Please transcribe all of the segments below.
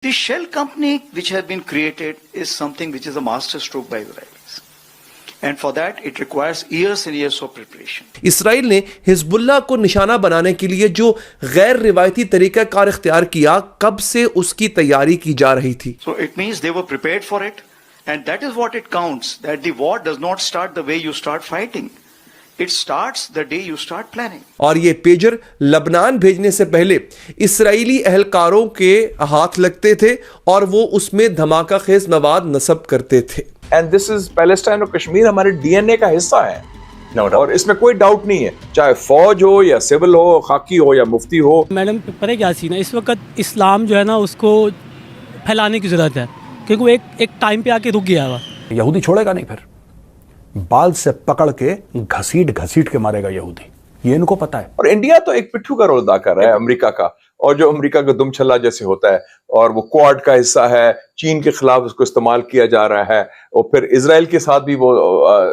The shell company which has been created is something which is a master stroke by Israelis. And for that it requires years and years of preparation. Israel ने Hezbollah को निशाना बनाने के लिए जो गैर रिवायती तरीका कार इख्तियार किया, कब से उसकी तैयारी की जा रही थी? So it means they were prepared for it, and that is what it counts, that the war does not start the way you start fighting. It starts the day you start planning. और ये pager लबनान भेजने से पहले Israeli एहलकारों के हाथ लगते थे और वो उसमें धमाका खेज मवाद नस्ब करते थे। एंड दिस इज पैलेस्टाइन और कश्मीर हमारे डीएनए का हिस्सा है, और इसमें कोई डाउट नहीं है, चाहे फौज हो या सिविल हो, खाकी हो या मुफ्ती हो। मैडम पता क्या सीन है, इस वक्त इस्लाम जो है ना उसको फैलाने की जरूरत है, क्योंकि वो एक टाइम पे आके रुक गया हुआ। यहूदी छोड़ेगा नहीं, फिर बाल से पकड़ के घसीट के मारेगा यहूदी, ये इनको पता है। और इंडिया तो एक पिट्ठू का रोल अदा कर रहा है अमेरिका का, और जो अमेरिका का दुमछल्ला जैसे होता है, और वो क्वाड का हिस्सा है, चीन के खिलाफ उसको इस्तेमाल किया जा रहा है, और फिर इजराइल के साथ भी वो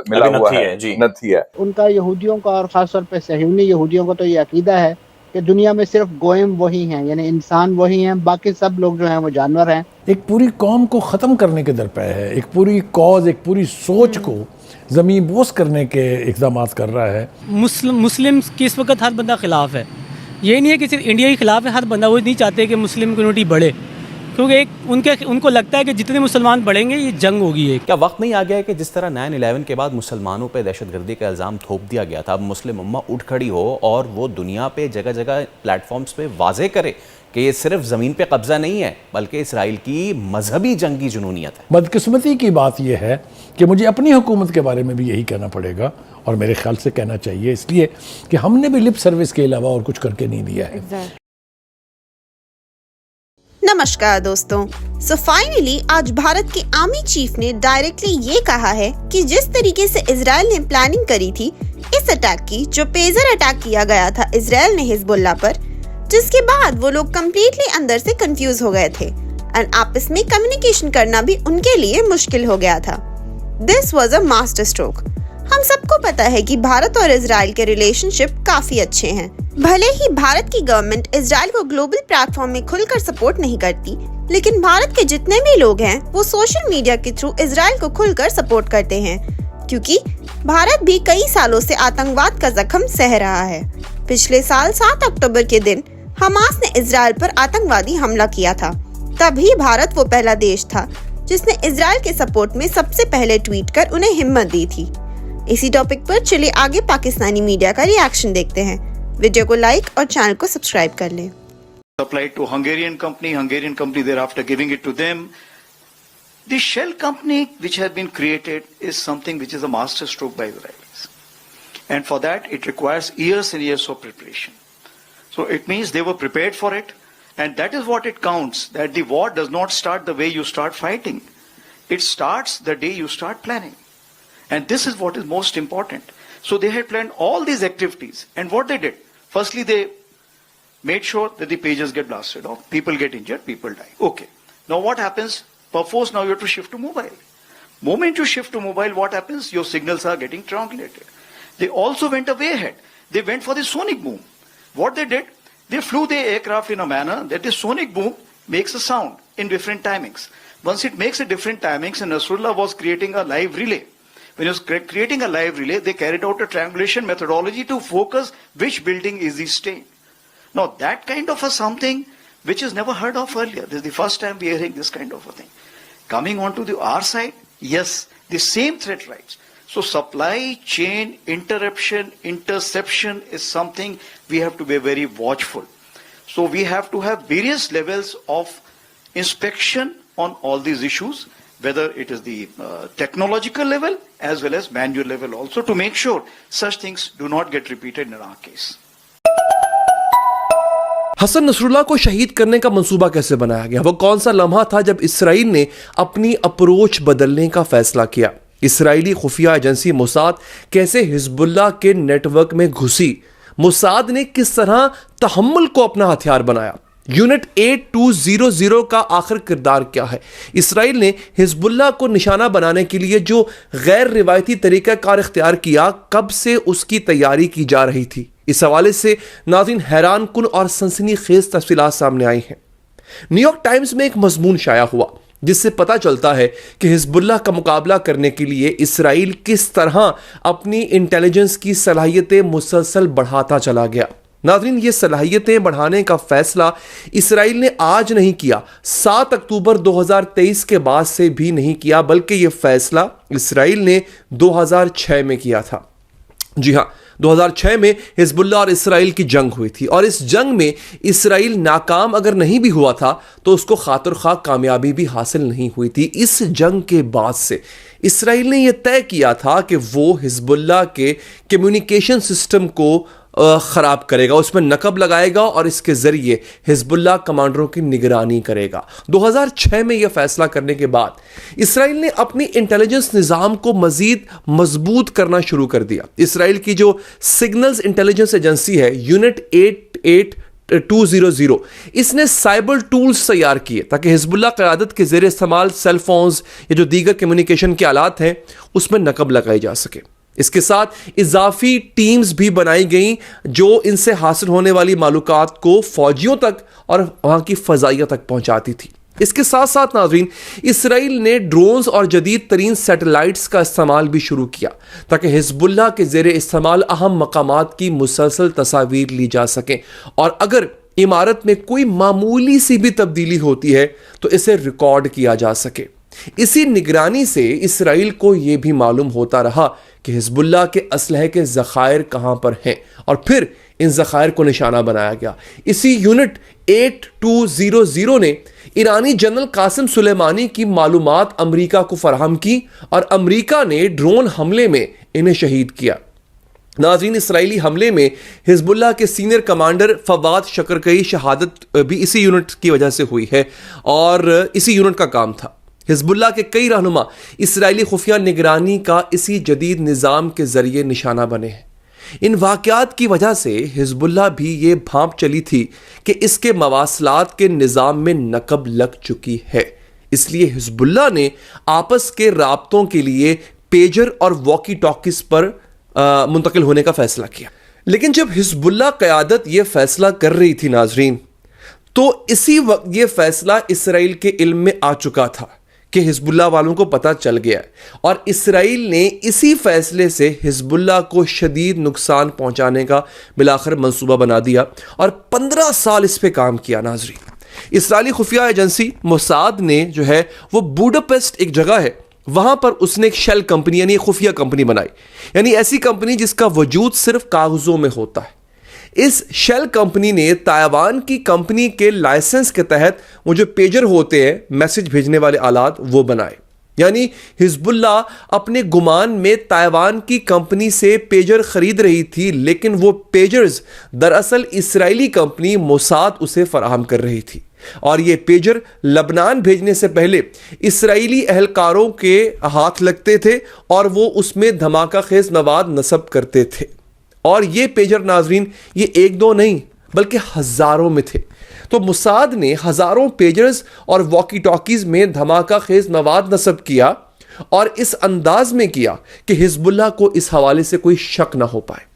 मिला हुआ है, नथी है। उनका यहूदियों का और खासतौर पर सहयूनी यहूदियों का तो ये अकीदा है कि दुनिया में सिर्फ गोयम वही हैं, यानी इंसान वही हैं, बाकी सब लोग जो हैं वो जानवर हैं। एक पूरी कौम को खत्म करने के दर पे है, एक पूरी कॉज, एक पूरी सोच को जमीन बोस करने के इक़दाम कर रहा है। मुस्लिम की इस वक्त हर बंदा खिलाफ है, ये नहीं है कि सिर्फ इंडिया के खिलाफ है, हर बंदा। वो नहीं चाहते कि मुस्लिम कम्युनिटी बढ़े, क्योंकि उनको लगता है कि जितने मुसलमान बढ़ेंगे ये जंग होगी। एक क्या वक्त नहीं आ गया है कि जिस तरह 9/11 के बाद मुसलमानों पे दहशतगर्दी का इल्ज़ाम थोप दिया गया था, अब मुस्लिम उम्मा उठ खड़ी हो और वो दुनिया पे जगह जगह प्लेटफॉर्म्स पे वाजे करे कि ये सिर्फ ज़मीन पे कब्जा नहीं है, बल्कि इसराइल की मजहबी जंगी जुनूनियत है। बदकिस्मती की बात यह है कि मुझे अपनी हुकूमत के बारे में भी यही कहना पड़ेगा, और मेरे ख्याल से कहना चाहिए, इसलिए कि हमने भी लिप सर्विस के अलावा और कुछ करके नहीं दिया है। नमस्कार दोस्तों, सो फाइनली आज भारत के आर्मी चीफ ने डायरेक्टली ये कहा है कि जिस तरीके से इजराइल ने प्लानिंग करी थी इस अटैक की, जो पेजर अटैक किया गया था इजराइल ने हिजबुल्लाह पर, जिसके बाद वो लोग कम्प्लीटली अंदर से कंफ्यूज हो गए थे एंड आपस में कम्युनिकेशन करना भी उनके लिए मुश्किल हो गया था। This was a master stroke. हम सबको पता है कि भारत और इजराइल के रिलेशनशिप काफी अच्छे हैं। भले ही भारत की गवर्नमेंट इजराइल को ग्लोबल प्लेटफॉर्म में खुलकर सपोर्ट नहीं करती, लेकिन भारत के जितने भी लोग हैं वो सोशल मीडिया के थ्रू इजराइल को खुलकर सपोर्ट करते हैं, क्योंकि भारत भी कई सालों से आतंकवाद का जख्म सह रहा है। पिछले साल 7 अक्टूबर के दिन हमास ने इजराइल पर आतंकवादी हमला किया था, तभी भारत वो पहला देश था जिसने इजराइल के सपोर्ट में सबसे पहले ट्वीट कर उन्हें हिम्मत दी थी। इसी टॉपिक पर चलिए आगे पाकिस्तानी मीडिया का रिएक्शन देखते हैं। वीडियो को लाइक और चैनल को सब्सक्राइब कर लें। Supplied to Hungarian company thereafter giving it to them. The shell company which has been created is something which is a master stroke by Israelis. And for that it requires years and years of preparation. So it means they were prepared for it, and that is what it counts, that the war does not start the way you start fighting. It starts the day you start planning. And this is what is most important. So they had planned all these activities, and what they did, firstly they made sure that the pages get blasted off, people get injured, people die. Okay. Now what happens? Perforce now you have to shift to mobile. Moment you shift to mobile, what happens? Your signals are getting triangulated. They also went way ahead. They went for the sonic boom. What they did, they flew the aircraft in a manner that the sonic boom makes a sound in different timings. Once it makes a different timings, and Nasrullah was creating a live relay. When he was creating a live relay, they carried out a triangulation methodology to focus which building is the stain. Now that kind of a something which is never heard of earlier. This is the first time we are hearing this kind of a thing. Coming on to our side, yes, the same threat rights. So supply chain interruption, interception is something we have to be very watchful. So we have to have various levels of inspection on all these issues, whether it is the technological level as well as manual level also, to make sure such things do not get repeated in our case. Hassan Nasrallah को शहीद करने का मंसूबा कैसे बनाया गया? वो कौन सा लम्हा था जब इसराइल ने अपनी अप्रोच बदलने का फैसला किया? इसराइली खुफिया एजेंसी मोसाद कैसे हिजबुल्लाह के नेटवर्क में घुसी? मोसाद ने किस तरह तहम्मुल को अपना हथियार बनाया? यूनिट 8200 का आखिर किरदार क्या है? इसराइल ने हिजबुल्लाह को निशाना बनाने के लिए जो गैर रिवायती तरीका कार इख्तियार किया, कब से उसकी तैयारी की जा रही थी? इस हवाले से नाज़रीन हैरान कुन और सनसनीखेज तफसीलात सामने आई हैं। न्यूयॉर्क टाइम्स में एक मजमून शाया हुआ जिससे पता चलता है कि हिजबुल्लाह का मुकाबला करने के लिए इसराइल किस तरह अपनी इंटेलिजेंस की सलाहियतें मुसलसल बढ़ाता चला गया। नाज़रीन, ये सलाहियतें बढ़ाने का फैसला इसराइल ने आज नहीं किया, 7 अक्टूबर 2023 के बाद से भी नहीं किया, बल्कि ये फैसला इसराइल ने 2006 में किया था। जी हाँ, 2006 में हिजबुल्लाह और इसराइल की जंग हुई थी और इस जंग में इसराइल नाकाम अगर नहीं भी हुआ था तो उसको खातिर खा कामयाबी भी हासिल नहीं हुई थी। इस जंग के बाद से इसराइल ने यह तय किया था कि वो हिजबुल्लाह के कम्युनिकेशन सिस्टम को ख़राब करेगा, उसमें नकब लगाएगा और इसके ज़रिए हिजबुल्लाह कमांडरों की निगरानी करेगा। 2006 में यह फैसला करने के बाद इसराइल ने अपनी इंटेलिजेंस निज़ाम को मज़ीद मजबूत करना शुरू कर दिया। इसराइल की जो सिग्नल्स इंटेलिजेंस एजेंसी है यूनिट 88200, इसने साइबर टूल्स तैयार किए ताकि हिजबुल्लाह क़यादत के ज़ेरे इस्तेमाल सेल फोन्स या जो दीगर कम्युनिकेशन के आलात हैं उसमें नकब लगाई जा सके। इसके साथ इजाफी टीम्स भी बनाई गई जो इनसे हासिल होने वाली मालूमात को फौजियों तक और वहां की फजाइया तक पहुंचाती थी। इसके साथ साथ नाज़रीन, इसराइल ने ड्रोन्स और जदीद तरीन सैटेलाइट्स का इस्तेमाल भी शुरू किया ताकि हिजबुल्लाह के ज़ेरे इस्तेमाल अहम मकामात की मुसलसल तस्वीर ली जा सकें और अगर इमारत में कोई मामूली सी भी तब्दीली होती है तो इसे रिकॉर्ड किया जा सके। इसी निगरानी से इसराइल को यह भी मालूम होता रहा कि हिजबुल्लाह के असलहे के ज़खायर कहां पर हैं और फिर इन ज़खायर को निशाना बनाया गया। इसी यूनिट 8200 ने ईरानी जनरल कासिम सुलेमानी की मालूमात अमरीका को फराहम की और अमरीका ने ड्रोन हमले में इन्हें शहीद किया। नाज़रीन, इसराइली हमले में हिजबुल्लाह के सीनियर कमांडर फवाद शकरकई शहादत भी इसी यूनिट की वजह से हुई है और इसी यूनिट का काम था। हिजबुल्लाह के कई रहनुमा इसराइली खुफिया निगरानी का इसी जदीद निज़ाम के ज़रिए निशाना बने हैं। इन वाक़यात की वजह से हिजबुल्लाह भी ये भांप चली थी कि इसके मवासलात के निज़ाम में नकब लग चुकी है। इसलिए हिजबुल्लाह ने आपस के राब्तों के लिए पेजर और वॉकी टॉकीज पर मुंतकिल होने का फैसला किया। लेकिन जब हिजबुल्लाह क़यादत ये फैसला कर रही थी नाज़रीन, तो इसी वक्त ये फैसला इसराइल के इल्म में आ चुका था कि हिजबुल्लाह वालों को पता चल गया और इसराइल ने इसी फैसले से हिजबुल्लाह को शदीद नुकसान पहुंचाने का बिलाखिर मंसूबा बना दिया और 15 साल इस पे काम किया। नाज़रीन, इसराइली खुफिया एजेंसी मोसाद ने जो है वो बुडापेस्ट एक जगह है, वहां पर उसने एक शेल कंपनी यानी खुफिया कंपनी बनाई, यानी ऐसी कंपनी जिसका वजूद सिर्फ कागजों में होता है। इस शेल कंपनी ने ताइवान की कंपनी के लाइसेंस के तहत वो जो पेजर होते हैं मैसेज भेजने वाले आलात वो बनाए। यानी हिजबुल्लाह अपने गुमान में ताइवान की कंपनी से पेजर खरीद रही थी, लेकिन वो पेजर्स दरअसल इसराइली कंपनी मोसाद उसे फराहम कर रही थी और ये पेजर लबनान भेजने से पहले इसराइली अहलकारों के हाथ लगते थे और वो उसमें धमाका खेज मवाद नस्ब करते थे। और ये पेजर नाजरीन ये एक दो नहीं बल्कि हजारों में थे। तो मोसाद ने हजारों पेजर्स और वॉकी टॉकीज में धमाका खेज मवाद नस्ब किया और इस अंदाज में किया कि हिजबुल्लाह को इस हवाले से कोई शक ना हो पाए।